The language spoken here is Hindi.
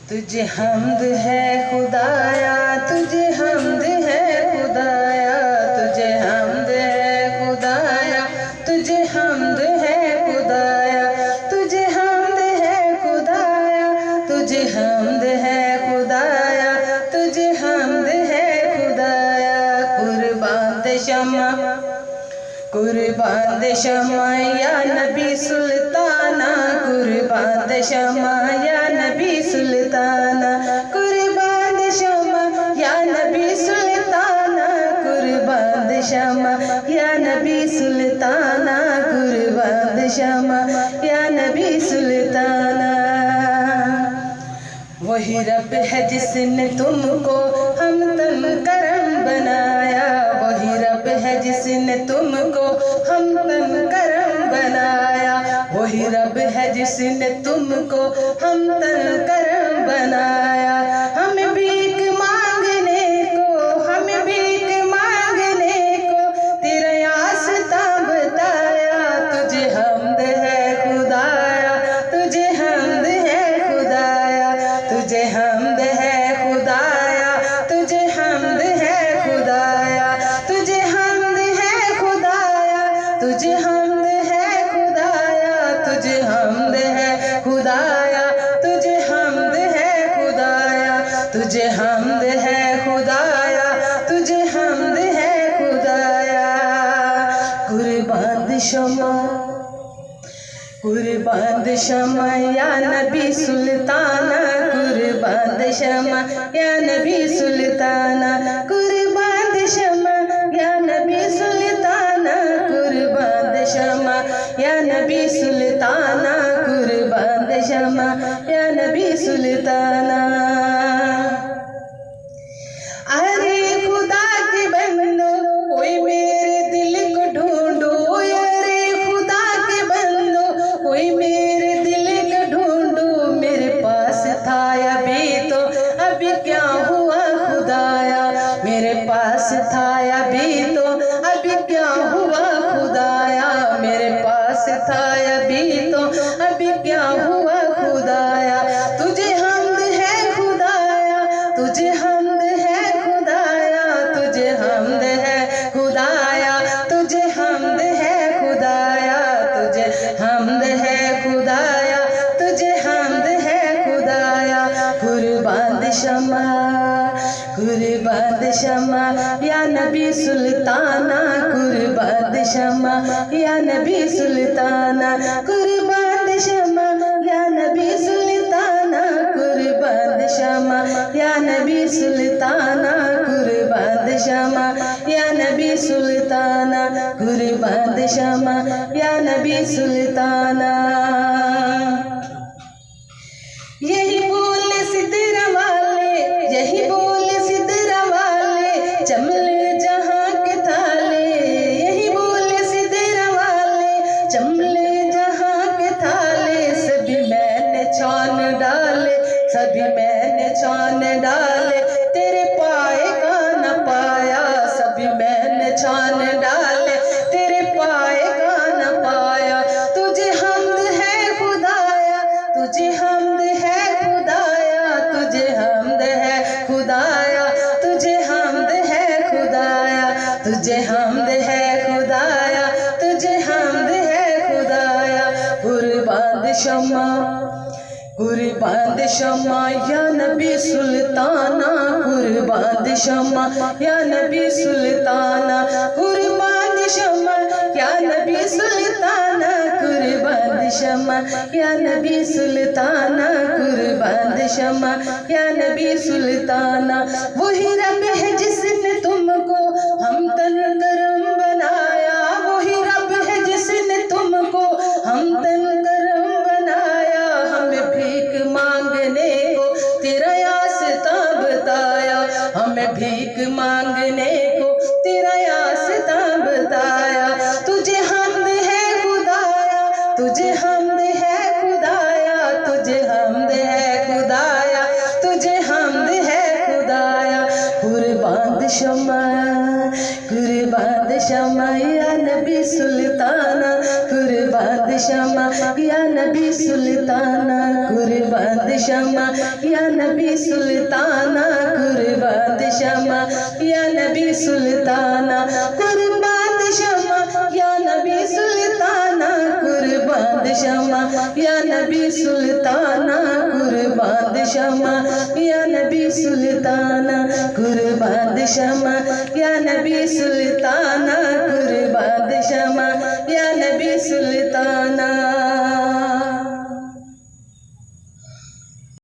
तुझे हमद है खुदाया, तुझे हमद है खुदाया, तुझे हमद है खुदाया, तुझे हमद है खुदाया, तुझे हमद है खुदाया, तुझे हमद है खुदाया, तुझे हमद है खुदाया। कुर्बान दे शमा, कुर्बान दे शमा या नबी सुल्ताना, कुर्बान दे शमा या नबी सुल्ताना, कुर्बान दे शमा या नबी सुल्ताना, कुर्बान दे शमा या नबी सुल्ताना, कुर्बान दे शमा या नबी सुल्ताना। वही रब है जिसने तुमको हम तन करम बनाया, वही रब है जिसने तुमको हम तन करम बनाया, वही रब है जिसने तुमको हम तन करम बनाया। हमें भीख मांगने को, हमें भीख मांगने को तेरा रास्ता बताया। तुझे हमद है खुदाया, तुझे हमद है खुदाया, तुझे हमद है खुदाया, तुझे हमद है खुदाया, तुझे हमद है खुदाया, तुझे हमद है खुदाया, तुझे हमद है खुदाया, तुझे हमद है खुदाया, तुझे हमद है खुदाया, तुझे हमद है खुदाया। कुर्बान शमा, कुर्बान शमा या नबी सुल्ताना, कुर्बान शमा या नबी सुल्ताना, कुर्बान शमा या नबी सुल्ताना, कुर्बान शमा या नबी सुल्ताना, कुर्बान शमा या नबी सुल्ताना। अरे खुदा के बंदो कोई मेरे दिल को ढूंढो, अरे खुदा के बंदो कोई मेरे दिल को ढूंढो। मेरे पास था अभी तो अभी क्या हुआ खुदाया, मेरे पास था अभी तो अभी क्या हुआ खुदाया, मेरे पास था अभी तो अभी क्या हुआ खुदाया। तुझे हमद है खुदाया, तुझे हमद है खुदाया, तुझे हमद है खुदाया, तुझे हमद है खुदाया, तुझे हमद है खुदाया, तुझे हमद है खुदाया। कुर्बान शमा, कुर्बान शमा या नबी सुल्ताना, कुर्बान शमा या नबी सुल्ताना, कुर्बान शमा या नबी सुल्ताना, कुर्बान शमा या नबी सुल्ताना, कुर्बान शमा या नबी सुल्ताना, कुर्बान शमा या नबी सुल्ताना। यही बोल सिदरा वाले, यही बोल सिदरा वाले, चमले जहाँ के थाले, यही बोल सिदरा वाले, चमले जहाँ के थाले। सभी मैंने छान डाले, सभी मैंने छान डाले, तेरे पाए का न पाया, सभी मैंने छान डाले, तेरे पाए का न पाया। तुझे हमद है खुदाया, तुझे हमद है खुदाया, तुझे हमद है खुदाया, तुझे हमद है खुदाया, तुझे हमद है खुदाया, तुझे हमद है खुदाया। कुर्बान शमा, कुर्बान शमा या नबी सुल्ताना, कुर्बान शमा या नबी सुल्ताना, कुर्बान शमा या नबी सुल्ताना, कुर्बान शमा या नबी सुल्ताना, कुर्बान शमा या नबी सुल्ताना। वही रब है जिसने तुमको हम तन करम बनाया, वही रब है जिसने तुमको हम तन करम बनाया। हमें भीख मांगने को तेरा रास्ता बताया, हमें भीख मांगने को तेरा रास्ता बताया। तुझे हमद है खुदाया, तुझे हमद है खुदाया, तुझे हमद है खुदाया, तुझे हमद है खुदाया। कुर्बान शमा, कुर्बान शमा या नबी सुल्ताना, कुर्बान शमा या नबी सुल्ताना कुर्बान शमा या नबी सुल्ताना कुर्बान शमा या नबी सुल्ताना कुर्बान शमा या नबी सुल्ताना कुर्बान शमा या नबी सुल्ताना कुर्बान शमा या नबी सुल्ताना कुर्बान शमा या नबी सुल्ताना